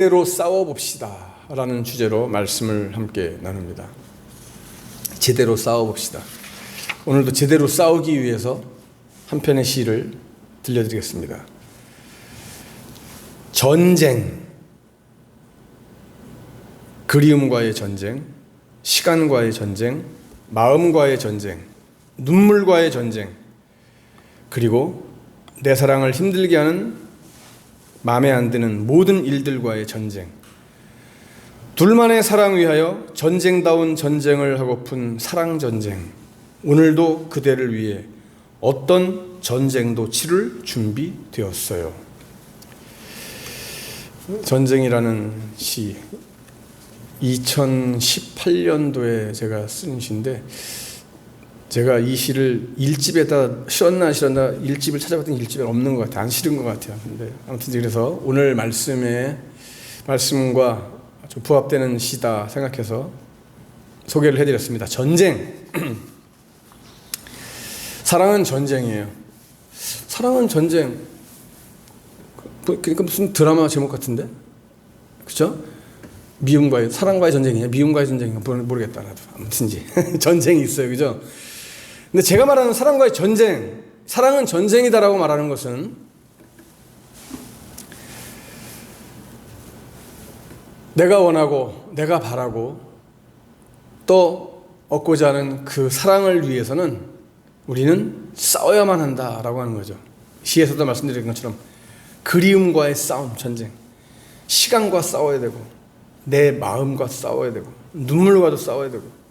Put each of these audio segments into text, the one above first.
제대로 싸워봅시다 라는 주제로 말씀을 함께 나눕니다. 제대로 싸워봅시다. 오늘도 제대로 싸우기 위해서 한 편의 시를 들려드리겠습니다. 전쟁, 그리움과의 전쟁, 시간과의 전쟁, 마음과의 전쟁, 눈물과의 전쟁, 그리고 내 사랑을 힘들게 하는 마음에 안 드는 모든 일들과의 전쟁. 둘만의 사랑 위하여 전쟁다운 전쟁을 하고픈 사랑 전쟁. 오늘도 그대를 위해 어떤 전쟁도 치를 준비되었어요. 전쟁이라는 시 2018년도에 제가 쓴 시인데, 제가 이 시를 일집에다 실었나 일집을 찾아봤더니 일집에 없는 것 같아요. 안 실은 것 같아요. 근데 아무튼 그래서 오늘 말씀과 좀 부합되는 시다 생각해서 소개를 해드렸습니다. 전쟁. 사랑은 전쟁이에요. 사랑은 전쟁. 그러니까 무슨 드라마 제목 같은데, 그렇죠? 미움과의, 사랑과의 전쟁이냐 미움과의 전쟁인가 모르겠다. 나도 아무튼지 전쟁이 있어요, 그죠? 근데 제가 말하는 사랑과의 전쟁, 사랑은 전쟁이다라고 말하는 것은 내가 원하고 내가 바라고 또 얻고자 하는 그 사랑을 위해서는 우리는 싸워야만 한다라고 하는 거죠. 시에서도 말씀드린 것처럼 그리움과의 싸움, 전쟁. 시간과 싸워야 되고 내 마음과 싸워야 되고 눈물과도 싸워야 되고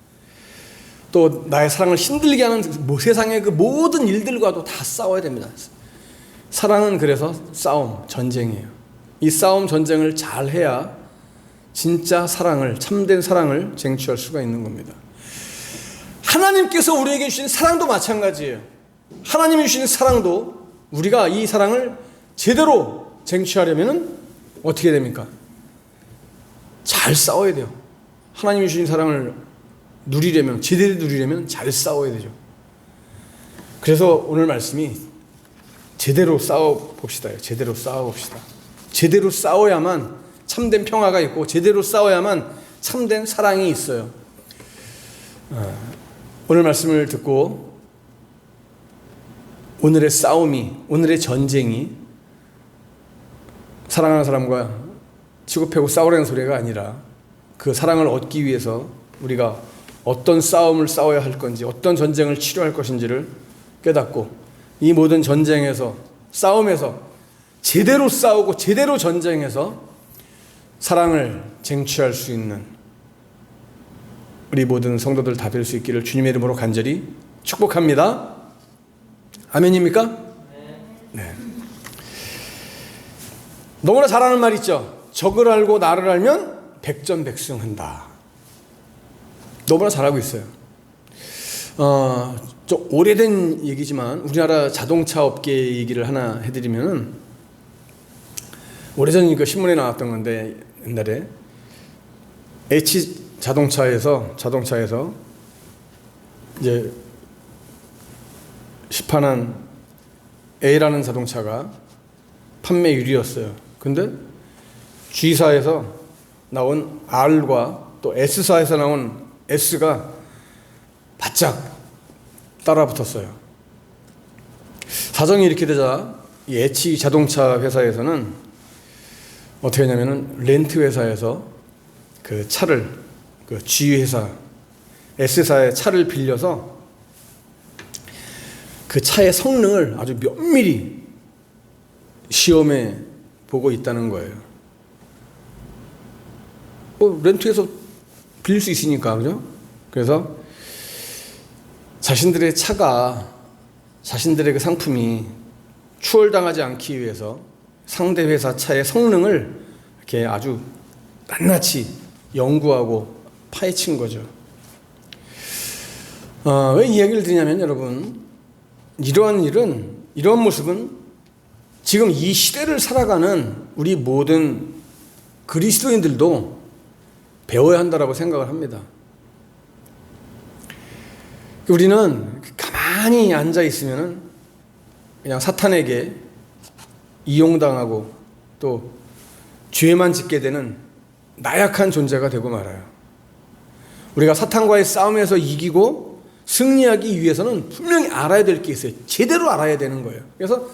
또 나의 사랑을 힘들게 하는 세상의 그 모든 일들과도 다 싸워야 됩니다. 사랑은 그래서 싸움, 전쟁이에요. 이 싸움, 전쟁을 잘 해야 진짜 사랑을, 참된 사랑을 쟁취할 수가 있는 겁니다. 하나님께서 우리에게 주신 사랑도 마찬가지예요. 하나님이 주신 사랑도 우리가 이 사랑을 제대로 쟁취하려면 어떻게 됩니까? 잘 싸워야 돼요. 하나님이 주신 사랑을 누리려면, 제대로 누리려면 잘 싸워야 되죠. 그래서 오늘 말씀이 제대로 싸워봅시다. 제대로 싸워봅시다. 제대로 싸워야만 참된 평화가 있고 제대로 싸워야만 참된 사랑이 있어요. 오늘 말씀을 듣고 오늘의 싸움이, 오늘의 전쟁이 사랑하는 사람과 치고 패고 싸우라는 소리가 아니라 그 사랑을 얻기 위해서 우리가 어떤 싸움을 싸워야 할 건지, 어떤 전쟁을 치료할 것인지를 깨닫고 이 모든 전쟁에서, 싸움에서 제대로 싸우고 제대로 전쟁해서 사랑을 쟁취할 수 있는 우리 모든 성도들 다 될 수 있기를 주님의 이름으로 간절히 축복합니다. 아멘입니까? 네. 너무나 잘 아는 말 있죠. 적을 알고 나를 알면 백전백승한다. 너무나 잘 알고 있어요. 좀 오래된 얘기지만 우리나라 자동차 업계 얘기를 하나 해드리면은, 오래전 그 신문에 나왔던 건데, 옛날에 H 자동차에서 이제 시판한 A라는 자동차가 판매율이었어요. 근데 G사에서 나온 R과 또 S사에서 나온 S가 바짝 따라붙었어요. 사정이 이렇게 되자 이 H 자동차 회사에서는 어떻게 했냐면은 렌트 회사에서 그 차를, 그 G 회사, S사의 차를 빌려서 그 차의 성능을 아주 면밀히 시험해 보고 있다는 거예요. 렌트해서 빌릴 수 있으니까, 그죠? 그래서 자신들의 차가, 자신들의 그 상품이 추월당하지 않기 위해서 상대 회사 차의 성능을 이렇게 아주 낱낱이 연구하고 파헤친 거죠. 왜 이 이야기를 드리냐면, 여러분, 이러한 모습은 지금 이 시대를 살아가는 우리 모든 그리스도인들도 배워야 한다라고 생각을 합니다. 우리는 가만히 앉아 있으면 그냥 사탄에게 이용당하고 또 죄만 짓게 되는 나약한 존재가 되고 말아요. 우리가 사탄과의 싸움에서 이기고 승리하기 위해서는 분명히 알아야 될 게 있어요. 제대로 알아야 되는 거예요. 그래서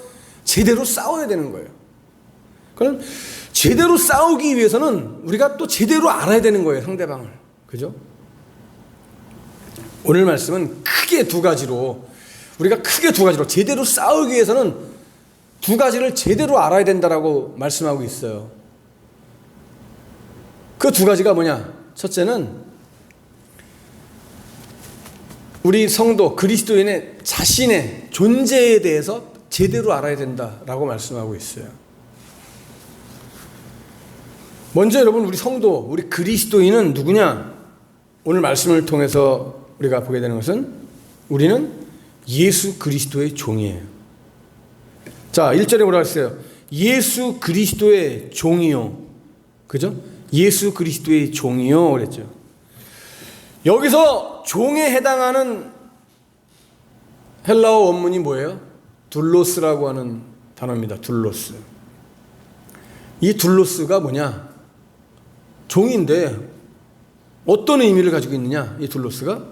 제대로 싸워야 되는 거예요. 그럼 제대로 싸우기 위해서는 우리가 또 제대로 알아야 되는 거예요. 상대방을. 그죠? 오늘 말씀은 크게 두 가지로, 우리가 크게 두 가지로 제대로 싸우기 위해서는 두 가지를 제대로 알아야 된다라고 말씀하고 있어요. 그 두 가지가 뭐냐? 첫째는 우리 성도 그리스도인의 자신의 존재에 대해서 제대로 알아야 된다라고 말씀하고 있어요. 먼저 여러분, 우리 성도, 우리 그리스도인은 누구냐? 오늘 말씀을 통해서 우리가 보게 되는 것은 우리는 예수 그리스도의 종이에요. 자, 1절에 뭐라고 했어요? 예수 그리스도의 종이요. 그죠? 예수 그리스도의 종이요 그랬죠. 여기서 종에 해당하는 헬라어 원문이 뭐예요? 둘로스라고 하는 단어입니다. 둘로스. 이 둘로스가 뭐냐? 종인데 어떤 의미를 가지고 있느냐? 이 둘로스가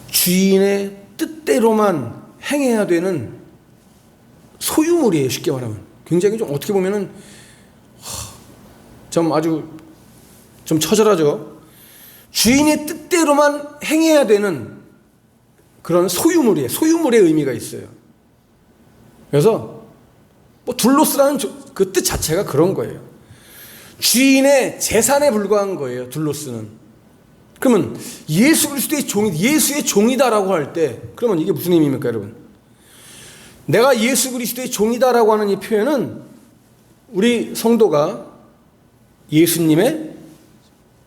주인의 뜻대로만 행해야 되는 소유물이에요. 쉽게 말하면. 굉장히 좀 어떻게 보면은 좀 아주 좀 처절하죠. 주인의 뜻대로만 행해야 되는 그런 소유물이에요. 소유물의 의미가 있어요. 그래서 뭐 둘로스라는 그 뜻 자체가 그런 거예요. 주인의 재산에 불과한 거예요. 둘로스는. 그러면 예수 그리스도의 종이, 예수의 종이다라고 할 때, 그러면 이게 무슨 의미입니까, 여러분? 내가 예수 그리스도의 종이다라고 하는 이 표현은 우리 성도가 예수님의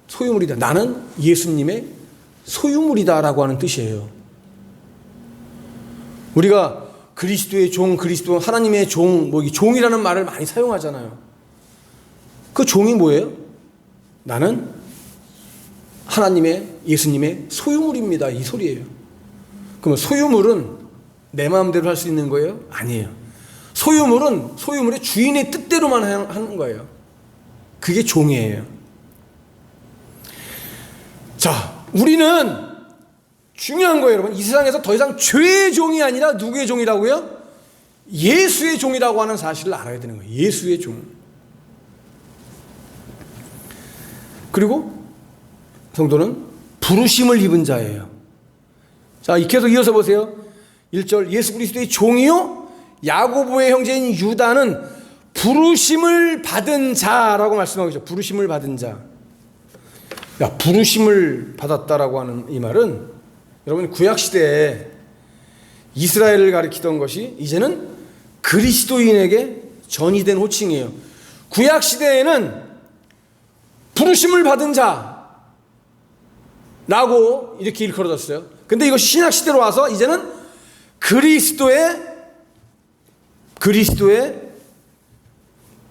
소유물이다. 나는 예수님의 소유물이다라고 하는 뜻이에요. 우리가 그리스도의 종, 그리스도 하나님의 종, 뭐 종이라는 말을 많이 사용하잖아요. 그 종이 뭐예요? 나는 하나님의, 예수님의 소유물입니다. 이 소리예요. 그러면 소유물은 내 마음대로 할 수 있는 거예요? 아니에요. 소유물은 소유물의 주인의 뜻대로만 하는 거예요. 그게 종이에요. 자, 우리는 중요한 거예요, 여러분. 이 세상에서 더 이상 죄의 종이 아니라 누구의 종이라고요? 예수의 종이라고 하는 사실을 알아야 되는 거예요. 예수의 종. 그리고 성도는 부르심을 입은 자예요. 자, 계속 이어서 보세요. 1절, 예수 그리스도의 종이요 야고보의 형제인 유다는 부르심을 받은 자라고 말씀하고 있죠. 부르심을 받은 자. 야, 부르심을 받았다라고 하는 이 말은 여러분 구약시대에 이스라엘을 가리키던 것이 이제는 그리스도인에게 전이된 호칭이에요. 구약시대에는 부르심을 받은 자라고 이렇게 일컬어졌어요. 근데 이거 신약시대로 와서 이제는 그리스도의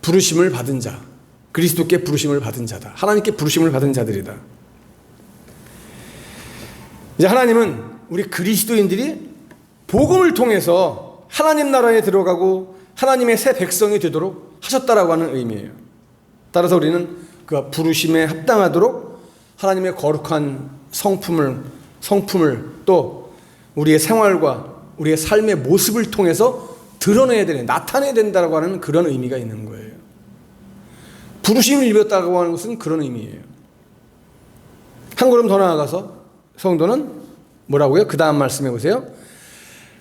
부르심을 받은 자, 그리스도께 부르심을 받은 자다. 하나님께 부르심을 받은 자들이다. 이제 하나님은 우리 그리스도인들이 복음을 통해서 하나님 나라에 들어가고 하나님의 새 백성이 되도록 하셨다라고 하는 의미예요. 따라서 우리는 그 부르심에 합당하도록 하나님의 거룩한 성품을 또 우리의 생활과 우리의 삶의 모습을 통해서 드러내야 되는, 나타내야 된다고 하는 그런 의미가 있는 거예요. 부르심을 입었다고 하는 것은 그런 의미예요. 한 걸음 더 나아가서 성도는 뭐라고요? 그 다음 말씀해 보세요.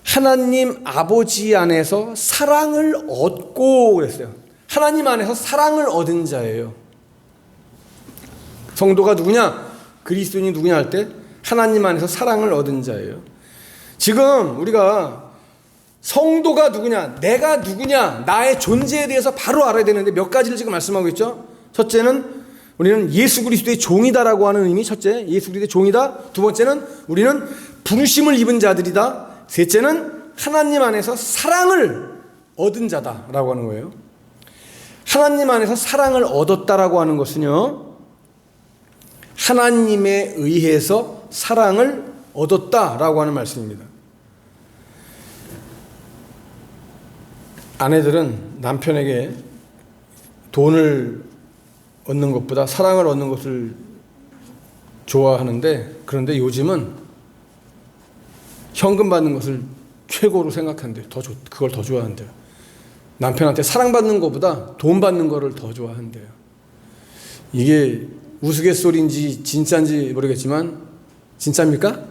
하나님 아버지 안에서 사랑을 얻고 그랬어요. 하나님 안에서 사랑을 얻은 자예요. 성도가 누구냐? 그리스도인이 누구냐 할 때 하나님 안에서 사랑을 얻은 자예요. 지금 우리가 성도가 누구냐, 내가 누구냐, 나의 존재에 대해서 바로 알아야 되는데 몇 가지를 지금 말씀하고 있죠. 첫째는 우리는 예수 그리스도의 종이다라고 하는 의미. 첫째, 예수 그리스도의 종이다. 두 번째는 우리는 부르심을 입은 자들이다. 셋째는 하나님 안에서 사랑을 얻은 자다라고 하는 거예요. 하나님 안에서 사랑을 얻었다라고 하는 것은요, 하나님에 의해서 사랑을 얻었다라고 하는 말씀입니다. 아내들은 남편에게 돈을 얻는 것보다 사랑을 얻는 것을 좋아하는데, 그런데 요즘은 현금 받는 것을 최고로 생각한대요. 그걸 더 좋아한대요. 남편한테 사랑받는 것보다 돈 받는 거를 더 좋아한대요. 이게 우스갯소리인지 진짜인지 모르겠지만 진짜입니까?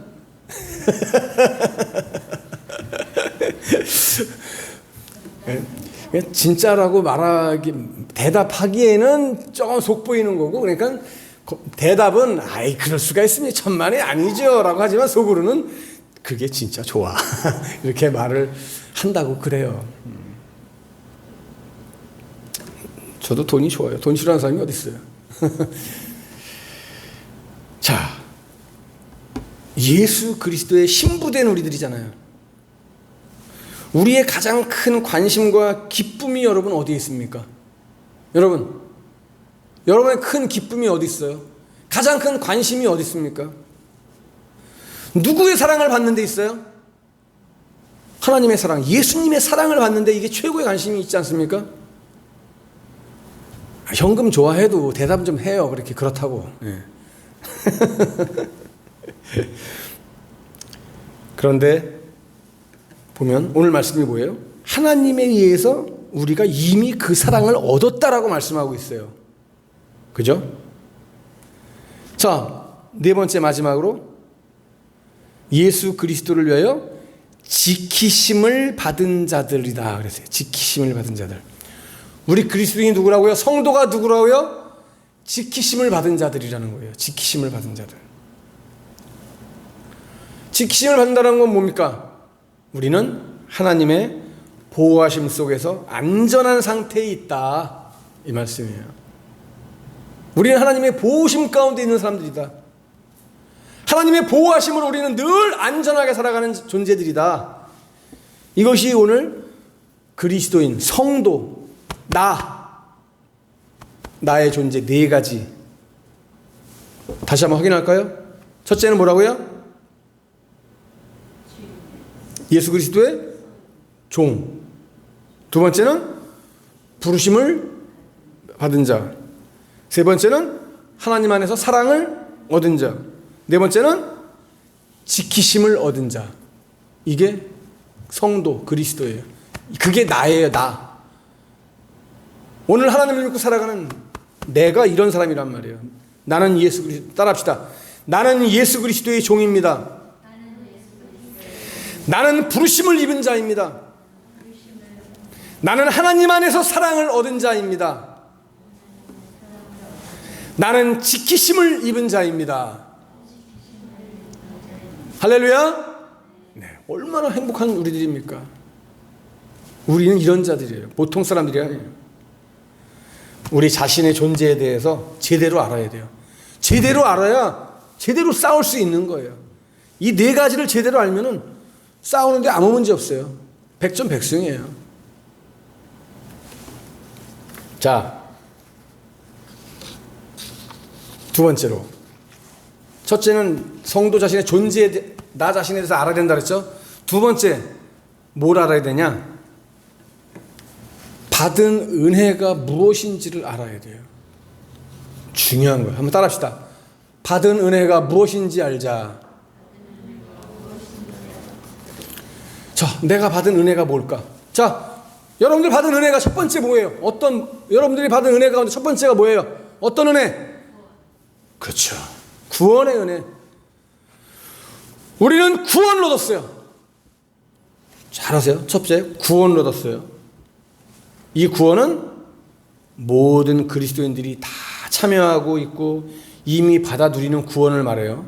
진짜라고 대답하기에는 조금 속보이는 거고, 그러니까 대답은 아이 그럴 수가 있으니 천만에 아니죠 라고 하지만 속으로는 그게 진짜 좋아 이렇게 말을 한다고 그래요. 저도 돈이 좋아요. 돈 싫어하는 사람이 어디 있어요? 자, 예수 그리스도의 신부된 우리들이잖아요. 우리의 가장 큰 관심과 기쁨이 여러분 어디에 있습니까? 여러분의 큰 기쁨이 어디 있어요? 가장 큰 관심이 어디 있습니까? 누구의 사랑을 받는 데 있어요? 하나님의 사랑, 예수님의 사랑을 받는데 이게 최고의 관심이 있지 않습니까? 현금 좋아해도 대답 좀 해요. 그렇게 그렇다고. 네. 그런데 보면 오늘 말씀이 뭐예요? 하나님에 의해서 우리가 이미 그 사랑을 얻었다라고 말씀하고 있어요. 그죠? 자, 네 번째 마지막으로 예수 그리스도를 위하여 지키심을 받은 자들이다 그랬어요. 지키심을 받은 자들. 우리 그리스도인이 누구라고요? 성도가 누구라고요? 지키심을 받은 자들이라는 거예요. 지키심을 받은 자들. 지키심을 받는다는 건 뭡니까? 우리는 하나님의 보호하심 속에서 안전한 상태에 있다, 이 말씀이에요. 우리는 하나님의 보호심 가운데 있는 사람들이다. 하나님의 보호하심으로 우리는 늘 안전하게 살아가는 존재들이다. 이것이 오늘 그리스도인, 성도, 나의 존재 네 가지. 다시 한번 확인할까요? 첫째는 뭐라고요? 예수 그리스도의 종. 두 번째는 부르심을 받은 자. 세 번째는 하나님 안에서 사랑을 얻은 자. 네 번째는 지키심을 얻은 자. 이게 성도 그리스도예요. 그게 나예요, 나. 오늘 하나님을 믿고 살아가는 내가 이런 사람이란 말이에요. 나는 예수 그리스도, 따라합시다. 나는 예수 그리스도의 종입니다. 나는 부르심을 입은 자입니다. 나는 하나님 안에서 사랑을 얻은 자입니다. 나는 지키심을 입은 자입니다. 할렐루야. 네, 얼마나 행복한 우리들입니까? 우리는 이런 자들이에요. 보통 사람들이 아니에요. 우리 자신의 존재에 대해서 제대로 알아야 돼요. 제대로 알아야 제대로 싸울 수 있는 거예요. 이 네 가지를 제대로 알면은 싸우는데 아무 문제 없어요. 백전백승이에요. 자, 두 번째로, 첫째는 성도 자신의 존재에 나 자신에 대해서 알아야 된다 그랬죠. 두 번째, 뭘 알아야 되냐? 받은 은혜가 무엇인지를 알아야 돼요. 중요한 거예요. 한번 따라합시다. 받은 은혜가 무엇인지 알자. 자, 내가 받은 은혜가 뭘까? 자, 여러분들 받은 은혜가 첫 번째 뭐예요? 여러분들이 받은 은혜 가운데 첫 번째가 뭐예요? 어떤 은혜? 그렇죠. 구원의 은혜. 우리는 구원을 얻었어요. 잘하세요. 첫째, 구원을 얻었어요. 이 구원은 모든 그리스도인들이 다 참여하고 있고 이미 받아 누리는 구원을 말해요.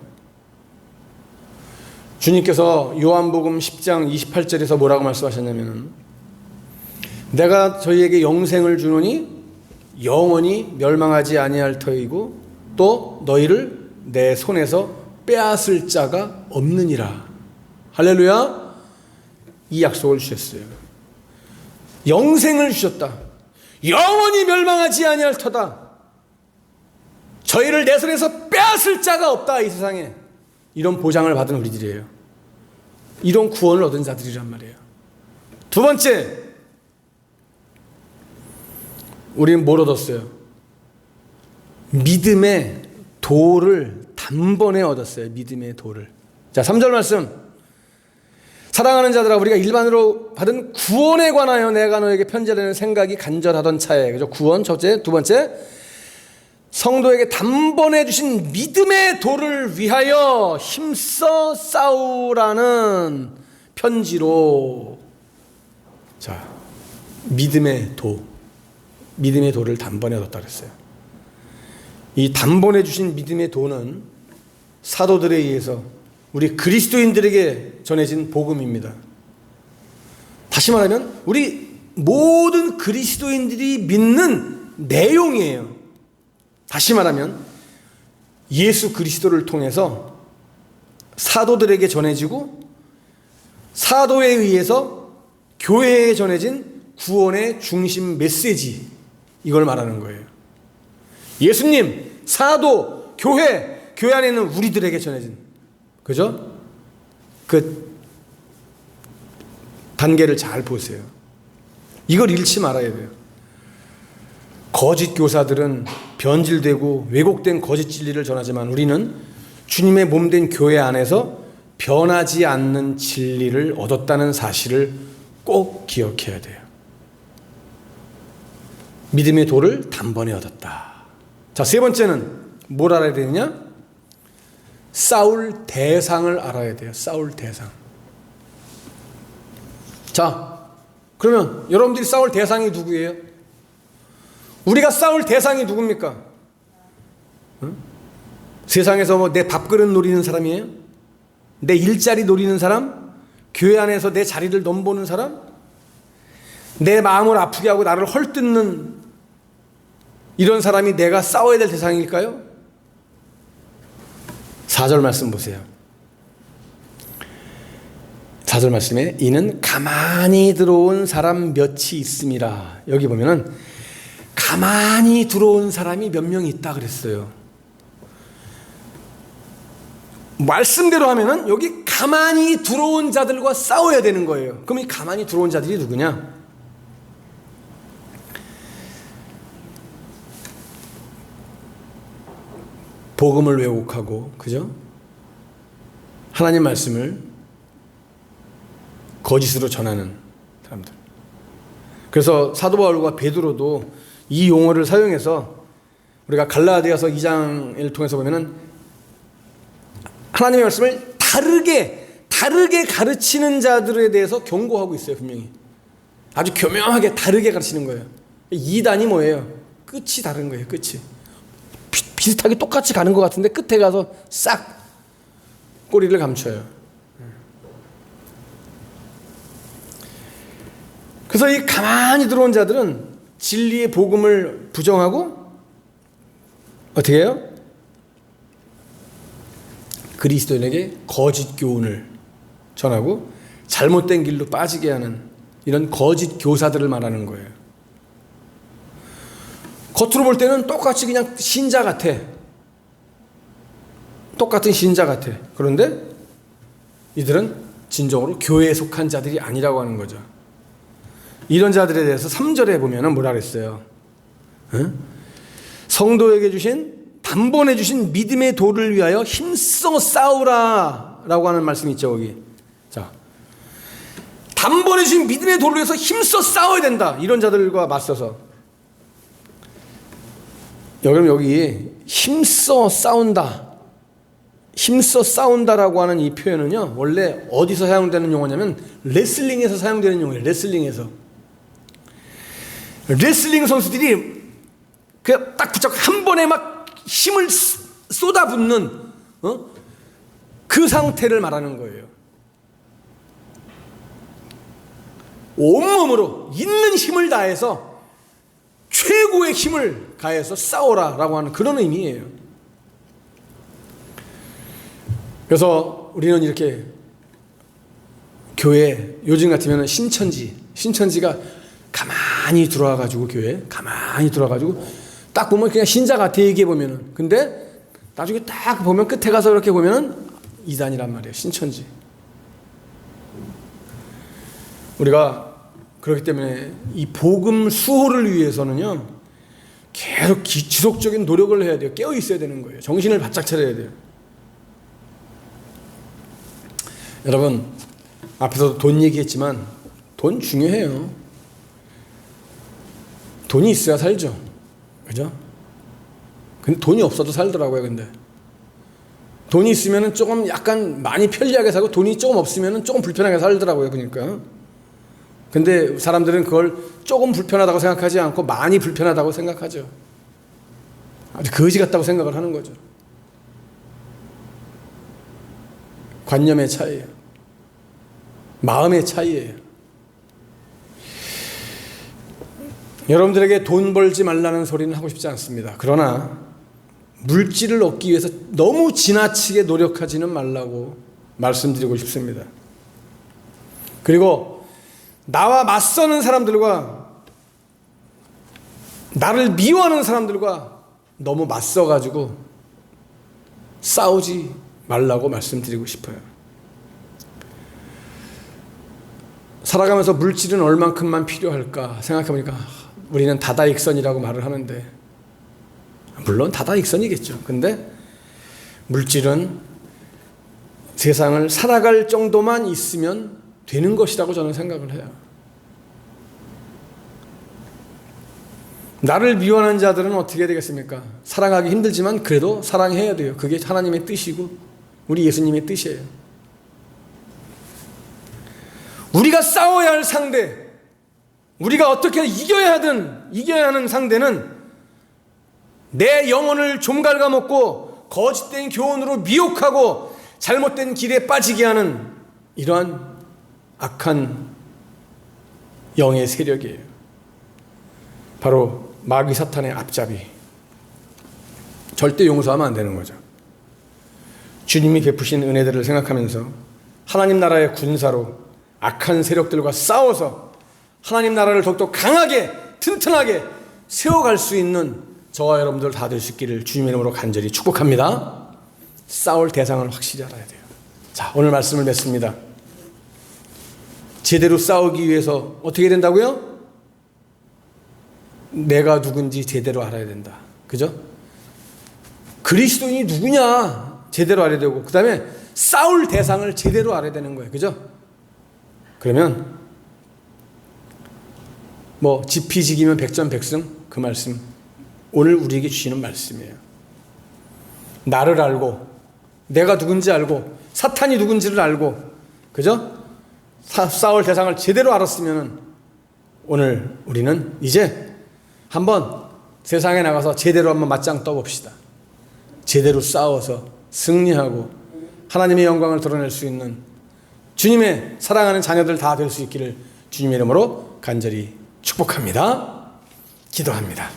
주님께서 요한복음 10장 28절에서 뭐라고 말씀하셨냐면, 내가 저희에게 영생을 주노니 영원히 멸망하지 아니할 터이고 또 너희를 내 손에서 빼앗을 자가 없느니라. 할렐루야. 이 약속을 주셨어요. 영생을 주셨다. 영원히 멸망하지 아니할 터다. 저희를 내 손에서 빼앗을 자가 없다, 이 세상에. 이런 보장을 받은 우리들이에요. 이런 구원을 얻은 자들이란 말이에요. 두 번째, 우리는 뭘 얻었어요? 믿음의 도를 단번에 얻었어요. 믿음의 도를. 자, 3절 말씀. 사랑하는 자들아, 우리가 일반으로 받은 구원에 관하여 내가 너에게 편지하려는 생각이 간절하던 차에, 그죠? 구원 첫째, 두 번째, 성도에게 단번에 주신 믿음의 도를 위하여 힘써 싸우라는 편지로. 자, 믿음의 도를 단번에 얻었다 그랬어요. 이 단번에 주신 믿음의 도는 사도들에 의해서 우리 그리스도인들에게 전해진 복음입니다. 다시 말하면 우리 모든 그리스도인들이 믿는 내용이에요. 다시 말하면 예수 그리스도를 통해서 사도들에게 전해지고 사도에 의해서 교회에 전해진 구원의 중심 메시지, 이걸 말하는 거예요. 예수님, 사도, 교회 안에 있는 우리들에게 전해진, 그죠? 그 단계를 잘 보세요. 이걸 잃지 말아야 돼요. 거짓 교사들은 변질되고 왜곡된 거짓 진리를 전하지만 우리는 주님의 몸된 교회 안에서 변하지 않는 진리를 얻었다는 사실을 꼭 기억해야 돼요. 믿음의 도를 단번에 얻었다. 자, 세 번째는 뭘 알아야 되느냐? 싸울 대상을 알아야 돼요. 싸울 대상. 자, 그러면 여러분들이 싸울 대상이 누구예요? 우리가 싸울 대상이 누굽니까? 응? 세상에서 뭐 내 밥그릇 노리는 사람이에요? 내 일자리 노리는 사람? 교회 안에서 내 자리를 넘보는 사람? 내 마음을 아프게 하고 나를 헐뜯는 이런 사람이 내가 싸워야 될 대상일까요? 4절 말씀 보세요. 4절 말씀에 이는 가만히 들어온 사람 몇이 있음이라. 여기 보면은 가만히 들어온 사람이 몇 명 있다 그랬어요. 말씀대로 하면은 여기 가만히 들어온 자들과 싸워야 되는 거예요. 그럼 이 가만히 들어온 자들이 누구냐? 복음을 왜곡하고, 그죠? 하나님 말씀을 거짓으로 전하는 사람들. 그래서 사도 바울과 베드로도 이 용어를 사용해서 우리가 갈라디아서 2장을 통해서 보면은 하나님의 말씀을 다르게 가르치는 자들에 대해서 경고하고 있어요. 분명히 아주 교묘하게 다르게 가르치는 거예요. 이단이 뭐예요? 끝이 다른 거예요. 끝이 비슷하게 똑같이 가는 것 같은데 끝에 가서 싹 꼬리를 감춰요. 그래서 이 가만히 들어온 자들은 진리의 복음을 부정하고 어떻게 해요? 그리스도인에게 거짓 교훈을 전하고 잘못된 길로 빠지게 하는 이런 거짓 교사들을 말하는 거예요. 겉으로 볼 때는 똑같이 그냥 신자 같아. 똑같은 신자 같아. 그런데 이들은 진정으로 교회에 속한 자들이 아니라고 하는 거죠. 이런 자들에 대해서 3절에 보면은 뭐라 그랬어요? 응? 성도에게 주신 단번에 주신 믿음의 도를 위하여 힘써 싸우라 라고 하는 말씀이 있죠. 거기. 자, 단번에 주신 믿음의 도를 위해서 힘써 싸워야 된다. 이런 자들과 맞서서. 여기 힘써 싸운다. 힘써 싸운다라고 하는 이 표현은요, 원래 어디서 사용되는 용어냐면 레슬링에서 사용되는 용어예요. 레슬링 선수들이 그냥 딱 붙잡고 한 번에 막 힘을 쏟아붓는 그 상태를 말하는 거예요. 온몸으로 있는 힘을 다해서 최고의 힘을 가해서 싸워라라고 하는 그런 의미예요. 그래서 우리는 이렇게 교회 요즘 같으면 신천지가 가만히 들어와가지고 교회 가만히 들어와가지고 딱 보면 그냥 신자 같아 얘기해 보면은, 근데 나중에 딱 보면 끝에 가서 이렇게 보면은 이단이란 말이에요. 신천지. 우리가 그렇기 때문에 이 복음 수호를 위해서는요, 계속 지속적인 노력을 해야 돼요. 깨어 있어야 되는 거예요. 정신을 바짝 차려야 돼요. 여러분, 앞에서도 돈 얘기했지만 돈 중요해요. 돈이 있어야 살죠. 그죠? 근데 돈이 없어도 살더라고요. 근데 돈이 있으면 조금 약간 많이 편리하게 살고, 돈이 조금 없으면 조금 불편하게 살더라고요. 그러니까. 근데 사람들은 그걸 조금 불편하다고 생각하지 않고 많이 불편하다고 생각하죠. 아주 거지 같다고 생각을 하는 거죠. 관념의 차이예요. 마음의 차이예요. 여러분들에게 돈 벌지 말라는 소리는 하고 싶지 않습니다. 그러나 물질을 얻기 위해서 너무 지나치게 노력하지는 말라고 말씀드리고 싶습니다. 그리고 나와 맞서는 사람들과, 나를 미워하는 사람들과 너무 맞서가지고 싸우지 말라고 말씀드리고 싶어요. 살아가면서 물질은 얼만큼만 필요할까 생각해보니까 우리는 다다익선이라고 말을 하는데, 물론 다다익선이겠죠. 근데 물질은 세상을 살아갈 정도만 있으면 되는 것이라고 저는 생각을 해요. 나를 미워하는 자들은 어떻게 되겠습니까? 사랑하기 힘들지만 그래도 사랑해야 돼요. 그게 하나님의 뜻이고 우리 예수님의 뜻이에요. 우리가 싸워야 할 상대, 우리가 어떻게 이겨야 하는 상대는 내 영혼을 좀 갉아먹고 거짓된 교훈으로 미혹하고 잘못된 길에 빠지게 하는 이러한 악한 영의 세력이에요. 바로 마귀 사탄의 앞잡이. 절대 용서하면 안 되는 거죠. 주님이 베푸신 은혜들을 생각하면서 하나님 나라의 군사로 악한 세력들과 싸워서 하나님 나라를 더욱더 강하게 튼튼하게 세워갈 수 있는 저와 여러분들 다 될 수 있기를 주님의 이름으로 간절히 축복합니다. 싸울 대상을 확실히 알아야 돼요. 자, 오늘 말씀을 맺습니다. 제대로 싸우기 위해서 어떻게 된다고요? 내가 누군지 제대로 알아야 된다. 그죠? 그리스도인이 누구냐 제대로 알아야 되고, 그 다음에 싸울 대상을 제대로 알아야 되는 거예요. 그죠? 그러면 뭐 지피지기면 백전백승, 그 말씀 오늘 우리에게 주시는 말씀이에요. 나를 알고 내가 누군지 알고 사탄이 누군지를 알고, 그죠? 싸울 대상을 제대로 알았으면 오늘 우리는 이제 한번 세상에 나가서 제대로 한번 맞짱 떠봅시다. 제대로 싸워서 승리하고 하나님의 영광을 드러낼 수 있는 주님의 사랑하는 자녀들 다 될 수 있기를 주님의 이름으로 간절히 축복합니다. 기도합니다.